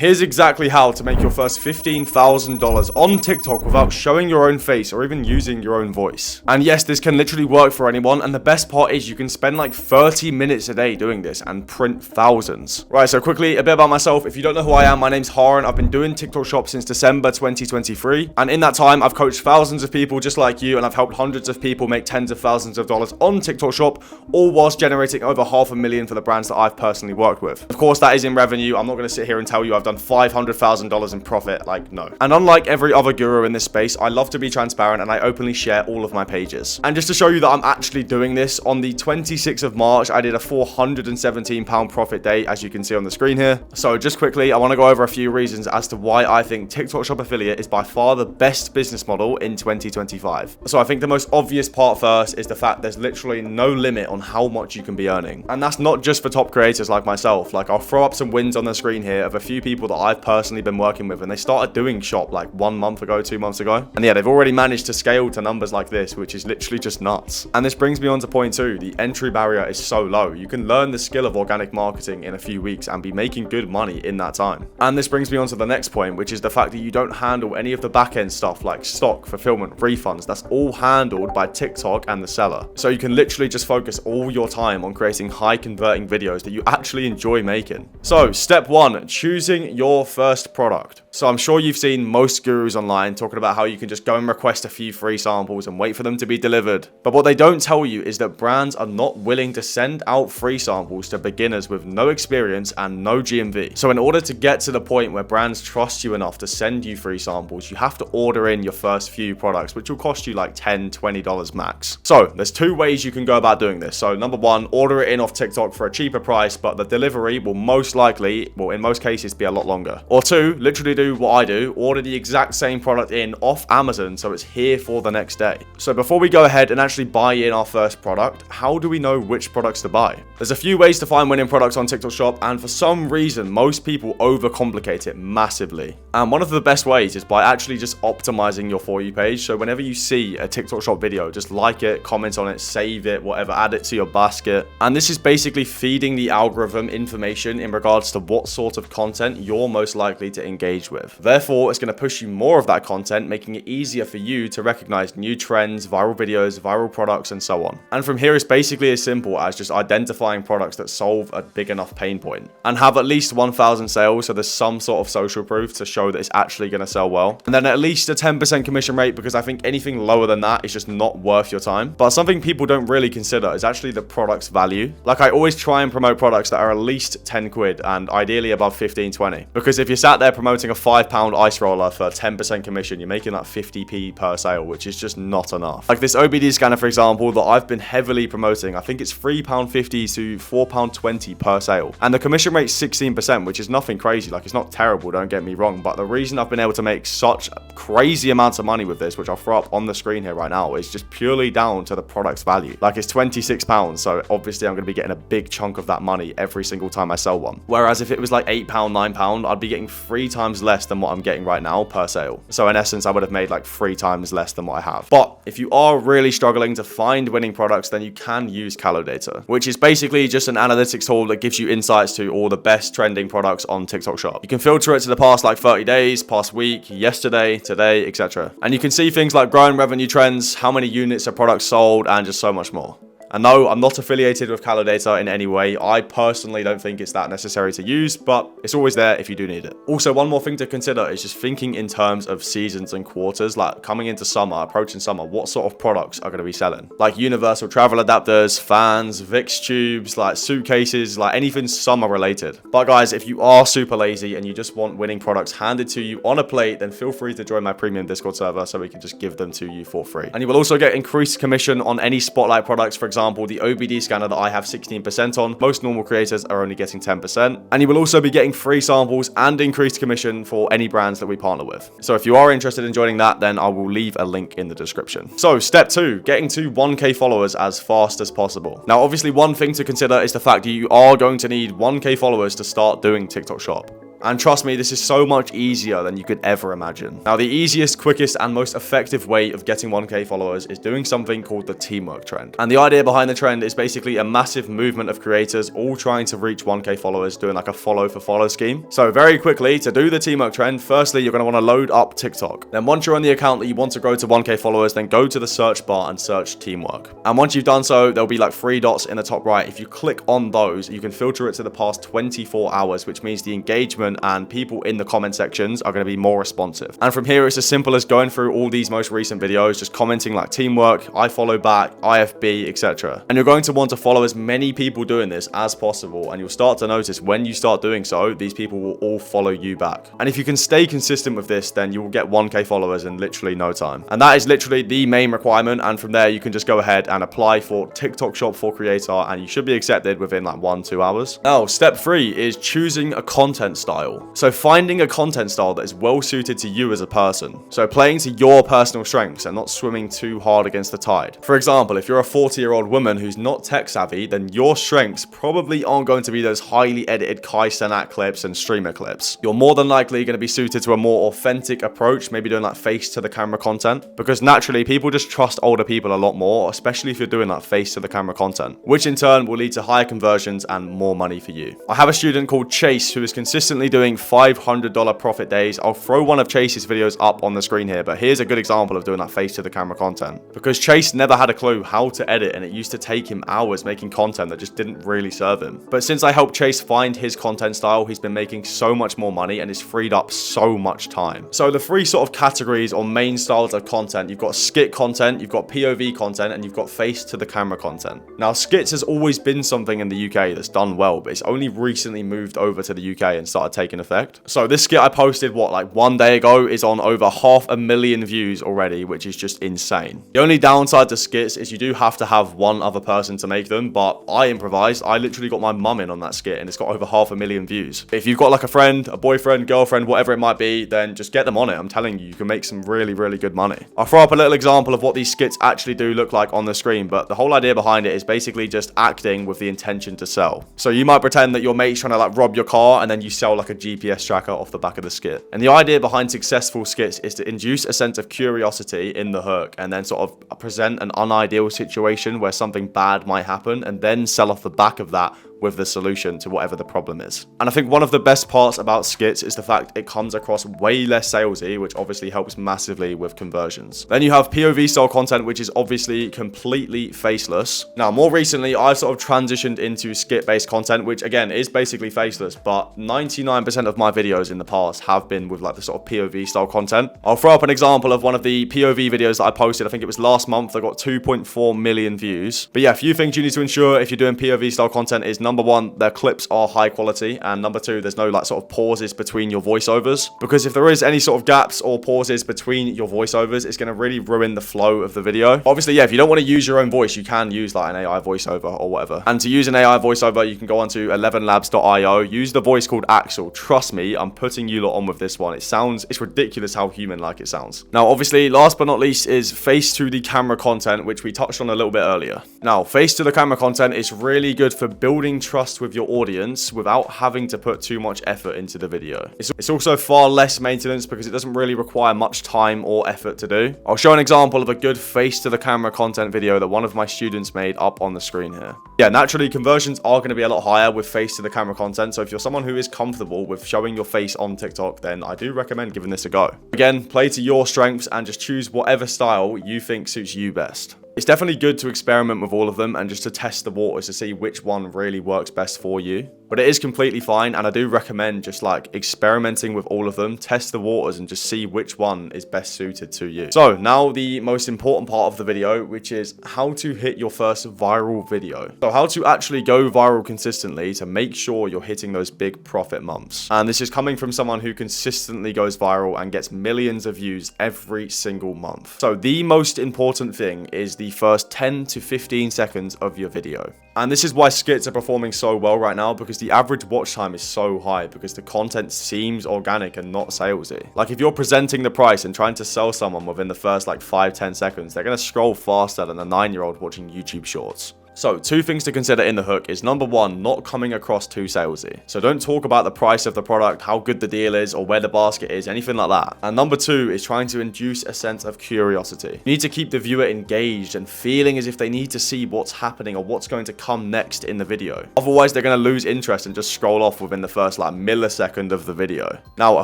here's exactly how to make your first $15,000 on TikTok without showing your own face or even using your own voice. And yes, this can literally work for anyone, and the best part is you can spend like 30 minutes a day doing this and print thousands. Right, so quickly, a bit about myself. If you don't know who I am, my name's Haran. I've been doing TikTok Shop since December 2023, and in that time, I've coached thousands of people just like you, and I've helped hundreds of people make tens of thousands of dollars on TikTok Shop, all whilst generating over $500,000 for the brands that I've personally worked with. Of course, that is in revenue. I'm not going to sit here and tell you I've done $500,000 in profit, like, no. And unlike every other guru in this space, I love to be transparent and I openly share all of my pages. And just to show you that I'm actually doing this, on the 26th of March, I did a £417 profit day, as you can see on the screen here. So just quickly, I want to go over a few reasons as to why I think TikTok Shop Affiliate is by far the best business model in 2025. So I think the most obvious part first is the fact there's literally no limit on how much you can be earning. And that's not just for top creators like myself. Like, I'll throw up some wins on the screen here of a few people that I've personally been working with, and they started doing Shop like 1 month ago, 2 months ago. And yeah, they've already managed to scale to numbers like this, which is literally just nuts. And this brings me on to point 2. The entry barrier is so low. You can learn the skill of organic marketing in a few weeks and be making good money in that time. And this brings me on to the next point, which is the fact that you don't handle any of the back-end stuff like stock, fulfillment, refunds. That's all handled by TikTok and the seller. So you can literally just focus all your time on creating high converting videos that you actually enjoy making. So step 1, choosing your first product. So I'm sure you've seen most gurus online talking about how you can just go and request a few free samples and wait for them to be delivered. But what they don't tell you is that brands are not willing to send out free samples to beginners with no experience and no GMV. So in order to get to the point where brands trust you enough to send you free samples, you have to order in your first few products, which will cost you like $10, $20 max. So there's 2 ways you can go about doing this. So number 1, order it in off TikTok for a cheaper price, but the delivery will most likely, well, in most cases, be a lot longer. Or 2, literally do what I do, order the exact same product in off Amazon so it's here for the next day. So before we go ahead and actually buy in our first product, how do we know which products to buy? There's a few ways to find winning products on TikTok Shop, and for some reason, most people overcomplicate it massively. And one of the best ways is by actually just optimizing your For You page. So whenever you see a TikTok Shop video, just like it, comment on it, save it, whatever, add it to your basket. And this is basically feeding the algorithm information in regards to what sort of content you're most likely to engage with. Therefore, it's going to push you more of that content, making it easier for you to recognize new trends, viral videos, viral products, and so on. And from here, it's basically as simple as just identifying products that solve a big enough pain point and have at least 1,000 sales, so there's some sort of social proof to show that it's actually going to sell well. And then at least a 10% commission rate, because I think anything lower than that is just not worth your time. But something people don't really consider is actually the product's value. Like, I always try and promote products that are at least 10 quid and ideally above 15, 20. Because if you're sat there promoting a £5 ice roller for 10% commission, you're making that 50p per sale, which is just not enough. Like this OBD scanner, for example, that I've been heavily promoting, I think it's £3.50 to £4.20 per sale. And the commission rate's 16%, which is nothing crazy. Like, it's not terrible, don't get me wrong. But the reason I've been able to make such crazy amounts of money with this, which I'll throw up on the screen here right now, is just purely down to the product's value. Like, it's £26, so obviously I'm going to be getting a big chunk of that money every single time I sell one. Whereas if it was like £8, £9, I'd be getting 3 times less than what I'm getting right now per sale. So in essence, I would have made like 3 times less than what I have. But if you are really struggling to find winning products, then you can use CaloData, which is basically just an analytics tool that gives you insights to all the best trending products on TikTok Shop. You can filter it to the past like 30 days, past week, yesterday, today, etc. And you can see things like growing revenue trends, how many units of products sold, and just so much more. And no, I'm not affiliated with CaloData in any way. I personally don't think it's that necessary to use, but it's always there if you do need it. Also, one more thing to consider is just thinking in terms of seasons and quarters. Like, coming into summer, approaching summer, what sort of products are going to be selling? Like universal travel adapters, fans, Vicks tubes, like suitcases, like anything summer related. But guys, if you are super lazy and you just want winning products handed to you on a plate, then feel free to join my premium Discord server so we can just give them to you for free. And you will also get increased commission on any Spotlight products. For example, the OBD scanner that I have 16% on. Most normal creators are only getting 10%. And you will also be getting free samples and increased commission for any brands that we partner with. So if you are interested in joining that, then I will leave a link in the description. So step 2, getting to 1K followers as fast as possible. Now, obviously, one thing to consider is the fact that you are going to need 1K followers to start doing TikTok Shop. And trust me, this is so much easier than you could ever imagine. Now, the easiest, quickest, and most effective way of getting 1K followers is doing something called the teamwork trend. And the idea behind the trend is basically a massive movement of creators all trying to reach 1K followers, doing like a follow for follow scheme. So very quickly, to do the teamwork trend, firstly, you're going to want to load up TikTok. Then once you're on the account that you want to grow to 1K followers, then go to the search bar and search teamwork. And once you've done so, there'll be like 3 dots in the top right. If you click on those, you can filter it to the past 24 hours, which means the engagement and people in the comment sections are going to be more responsive. And from here, it's as simple as going through all these most recent videos, just commenting like teamwork, I follow back, IFB, etc. And you're going to want to follow as many people doing this as possible. And you'll start to notice when you start doing so, these people will all follow you back. And if you can stay consistent with this, then you will get 1K followers in literally no time. And that is literally the main requirement. And from there, you can just go ahead and apply for TikTok Shop for Creator, and you should be accepted within like 1-2 hours. Now, step 3 is choosing a content style. So finding a content style that is well suited to you as a person. So playing to your personal strengths and not swimming too hard against the tide. For example, if you're a 40-year-old woman who's not tech savvy, then your strengths probably aren't going to be those highly edited Kai Cenat clips and streamer clips. You're more than likely going to be suited to a more authentic approach, maybe doing like face to the camera content, because naturally people just trust older people a lot more, especially if you're doing like face to the camera content, which in turn will lead to higher conversions and more money for you. I have a student called Chase who is consistently doing $500 profit days. I'll throw one of Chase's videos up on the screen here, but here's a good example of doing that face to the camera content, because Chase never had a clue how to edit, and it used to take him hours making content that just didn't really serve him. But since I helped Chase find his content style, he's been making so much more money and it's freed up so much time. So the 3 sort of categories or main styles of content, you've got skit content, you've got POV content, and you've got face to the camera content. Now, skits has always been something in the UK that's done well, but it's only recently moved over to the UK and started taking effect. So this skit I posted, like 1 day ago, is on over 500,000 views already, which is just insane. The only downside to skits is you do have to have one other person to make them, but I improvised. I literally got my mum in on that skit and it's got over 500,000 views. If you've got like a friend, a boyfriend, girlfriend, whatever it might be, then just get them on it. I'm telling you, you can make some really, really good money. I'll throw up a little example of what these skits actually do look like on the screen, but the whole idea behind it is basically just acting with the intention to sell. So you might pretend that your mate's trying to like rob your car, and then you sell like a GPS tracker off the back of the skit. And the idea behind successful skits is to induce a sense of curiosity in the hook, and then sort of present an unideal situation where something bad might happen, and then sell off the back of that with the solution to whatever the problem is. And I think one of the best parts about skits is the fact it comes across way less salesy, which obviously helps massively with conversions. Then you have POV style content, which is obviously completely faceless. Now, more recently, I've sort of transitioned into skit-based content, which again is basically faceless, but 99% of my videos in the past have been with like the sort of POV style content. I'll throw up an example of one of the POV videos that I posted. I think it was last month. I got 2.4 million views. But yeah, a few things you need to ensure if you're doing POV style content is number one, their clips are high quality, and number two, there's no like sort of pauses between your voiceovers, because if there is any sort of gaps or pauses between your voiceovers, it's going to really ruin the flow of the video. Obviously, yeah, if you don't want to use your own voice, you can use like an AI voiceover or whatever. And to use an AI voiceover, you can go onto 11labs.io, use the voice called Axel. Trust me, I'm putting you lot on with this one. It's ridiculous how human-like it sounds. Now, obviously, last but not least is face to the camera content, which we touched on a little bit earlier. Now, face to the camera content is really good for building trust with your audience without having to put too much effort into the video. It's also far less maintenance because it doesn't really require much time or effort to do. I'll show an example of a good face to the camera content video that one of my students made up on the screen here. Yeah, naturally conversions are going to be a lot higher with face to the camera content, so if you're someone who is comfortable with showing your face on TikTok, then I do recommend giving this a go. Again, play to your strengths and just choose whatever style you think suits you best. It's definitely good to experiment with all of them and just to test the waters to see which one really works best for you. But it is completely fine, and I do recommend just like experimenting with all of them, test the waters and just see which one is best suited to you. So now the most important part of the video, which is how to hit your first viral video. So how to actually go viral consistently to make sure you're hitting those big profit months. And this is coming from someone who consistently goes viral and gets millions of views every single month. So the most important thing is the first 10 to 15 seconds of your video. And this is why skits are performing so well right now, because the average watch time is so high because the content seems organic and not salesy. Like if you're presenting the price and trying to sell someone within the first like 5-10 seconds, they're going to scroll faster than a 9-year-old watching YouTube shorts. So 2 things to consider in the hook is number 1, not coming across too salesy. So don't talk about the price of the product, how good the deal is, or where the basket is, anything like that. And number 2 is trying to induce a sense of curiosity. You need to keep the viewer engaged and feeling as if they need to see what's happening or what's going to come next in the video. Otherwise, they're going to lose interest and just scroll off within the first like millisecond of the video. Now, a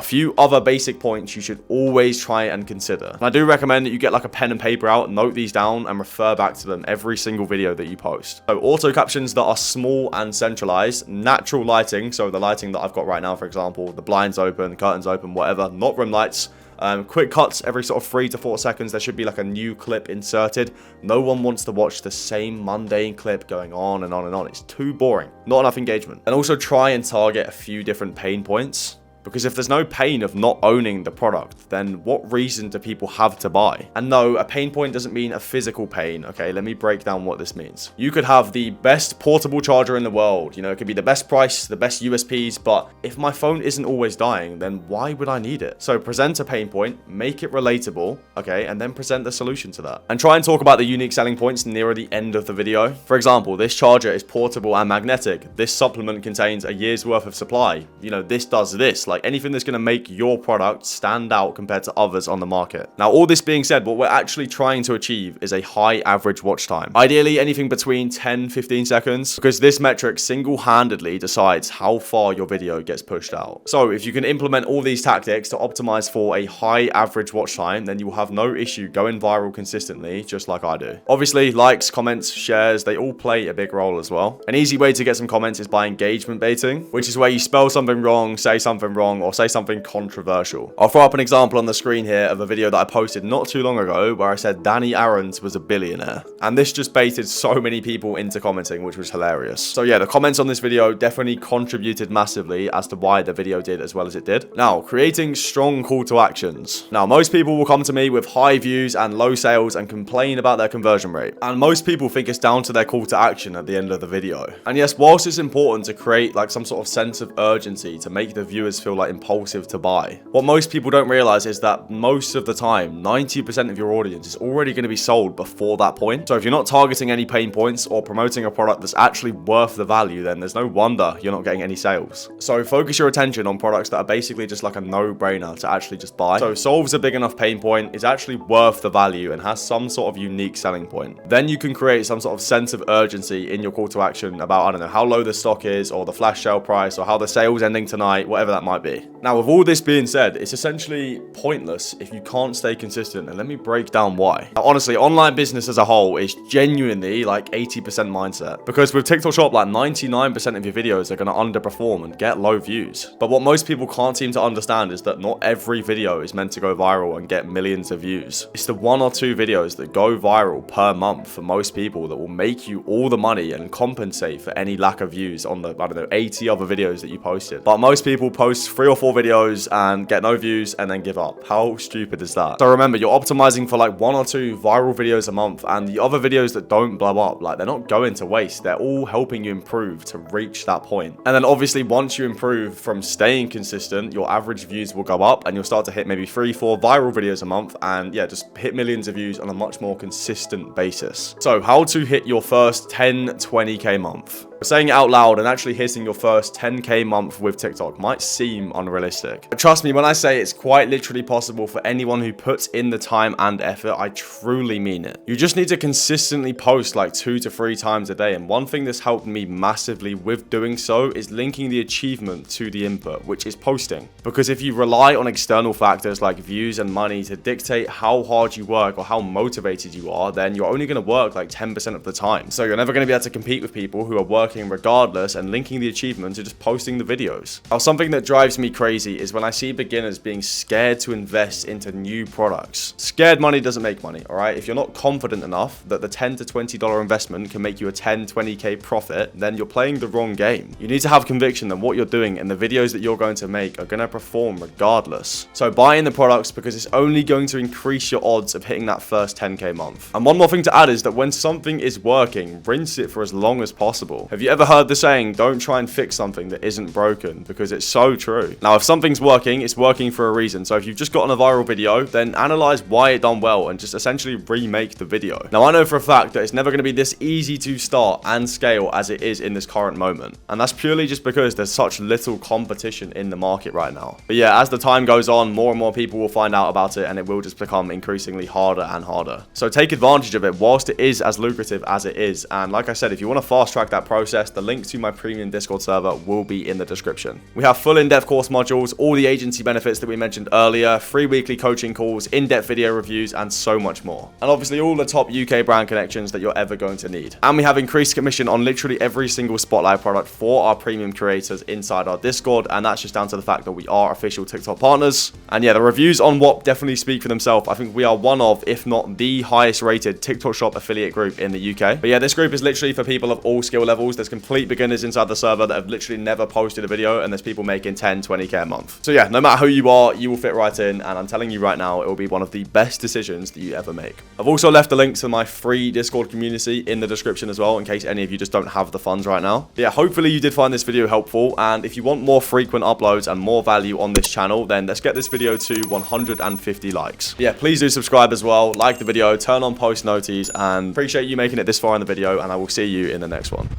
few other basic points you should always try and consider. And I do recommend that you get like a pen and paper out, note these down, and refer back to them every single video that you post. So auto captions that are small and centralized, natural lighting, so the lighting that I've got right now, for example, the blinds open, curtains open, whatever, not room lights. Quick cuts every sort of 3 to 4 seconds. There should be like a new clip inserted. No one wants to watch the same mundane clip going on and on and on. It's too boring. Not enough engagement. And also try and target a few different pain points. Because if there's no pain of not owning the product, then what reason do people have to buy? And no, a pain point doesn't mean a physical pain, okay? Let me break down what this means. You could have the best portable charger in the world, you know, it could be the best price, the best USPs, but if my phone isn't always dying, then why would I need it? So present a pain point, make it relatable, okay, and then present the solution to that. And try and talk about the unique selling points nearer the end of the video. For example, this charger is portable and magnetic. This supplement contains a year's worth of supply. You know, this does this. Like anything that's going to make your product stand out compared to others on the market. Now, all this being said, what we're actually trying to achieve is a high average watch time. Ideally, anything between 10-15 seconds, because this metric single-handedly decides how far your video gets pushed out. So if you can implement all these tactics to optimize for a high average watch time, then you will have no issue going viral consistently, just like I do. Obviously, likes, comments, shares, they all play a big role as well. An easy way to get some comments is by engagement baiting, which is where you spell something wrong, say something wrong, or say something controversial. I'll throw up an example on the screen here of a video that I posted not too long ago where I said Danny Aarons was a billionaire. And this just baited so many people into commenting, which was hilarious. So yeah, the comments on this video definitely contributed massively as to why the video did as well as it did. Now, creating strong call to actions. Now, most people will come to me with high views and low sales and complain about their conversion rate. And most people think it's down to their call to action at the end of the video. And yes, whilst it's important to create like some sort of sense of urgency to make the viewers feel like impulsive to buy, what most people don't realize is that most of the time 90% of your audience is already going to be sold before that point. So if you're not targeting any pain points or promoting a product that's actually worth the value, then there's no wonder you're not getting any sales. So focus your attention on products that are basically just like a no-brainer to actually just buy. So solves a big enough pain point, is actually worth the value, and has some sort of unique selling point. Then you can create some sort of sense of urgency in your call to action about, I don't know, how low the stock is, or the flash sale price, or how the sale's ending tonight, whatever that might be. Now, with all this being said, it's essentially pointless if you can't stay consistent, and let me break down why. Now, honestly, online business as a whole is genuinely like 80% mindset, because with TikTok Shop, like 99% of your videos are going to underperform and get low views. But what most people can't seem to understand is that not every video is meant to go viral and get millions of views. It's the 1 or 2 videos that go viral per month for most people that will make you all the money and compensate for any lack of views on the, I don't know, 80 other videos that you posted. But most people post 3 or 4 videos and get no views and then give up. How stupid is that? So remember, you're optimizing for like 1 or 2 viral videos a month, and the other videos that don't blow up, like they're not going to waste. They're all helping you improve to reach that point. And then obviously once you improve from staying consistent, your average views will go up and you'll start to hit maybe 3-4 viral videos a month, and yeah, just hit millions of views on a much more consistent basis. So how to hit your first 10-20k month. Saying it out loud and actually hitting your first 10k month with TikTok might seem unrealistic. But trust me when I say it's quite literally possible for anyone who puts in the time and effort. I truly mean it. You just need to consistently post like 2 to 3 times a day. And one thing that's helped me massively with doing so is linking the achievement to the input, which is posting. Because if you rely on external factors like views and money to dictate how hard you work or how motivated you are, then you're only going to work like 10% of the time. So you're never going to be able to compete with people who are working regardless and linking the achievement to just posting the videos. Now, something that drives me crazy is when I see beginners being scared to invest into new products. Scared money doesn't make money, all right? If you're not confident enough that the $10 to $20 investment can make you a 10-20k profit, then you're playing the wrong game. You need to have conviction that what you're doing and the videos that you're going to make are going to perform regardless. So buy in the products, because it's only going to increase your odds of hitting that first 10k month. And one more thing to add is that when something is working, rinse it for as long as possible. Have Have you ever heard the saying, don't try and fix something that isn't broken? Because it's so true. Now, if something's working, it's working for a reason. So if you've just gotten a viral video, then analyze why it done well and just essentially remake the video. Now, I know for a fact that it's never going to be this easy to start and scale as it is in this current moment. And that's purely just because there's such little competition in the market right now. But yeah, as the time goes on, more and more people will find out about it and it will just become increasingly harder and harder. So take advantage of it whilst it is as lucrative as it is. And like I said, if you want to fast track that process, the link to my premium Discord server will be in the description. We have full in-depth course modules, all the agency benefits that we mentioned earlier, free weekly coaching calls, in-depth video reviews, and so much more. And obviously all the top UK brand connections that you're ever going to need. And we have increased commission on literally every single Spotlight product for our premium creators inside our Discord, and that's just down to the fact that we are official TikTok partners. And yeah, the reviews on WOP definitely speak for themselves. I think we are one of, if not the highest rated TikTok shop affiliate group in the UK. But yeah, this group is literally for people of all skill levels. There's complete beginners inside the server that have literally never posted a video, and there's people making 10, 20k a month. So yeah, no matter who you are, you will fit right in, and I'm telling you right now, it will be one of the best decisions that you ever make. I've also left a link to my free Discord community in the description as well, in case any of you just don't have the funds right now. But yeah, hopefully you did find this video helpful, and if you want more frequent uploads and more value on this channel, then let's get this video to 150 likes. But yeah, please do subscribe as well, like the video, turn on post noties, and appreciate you making it this far in the video, and I will see you in the next one.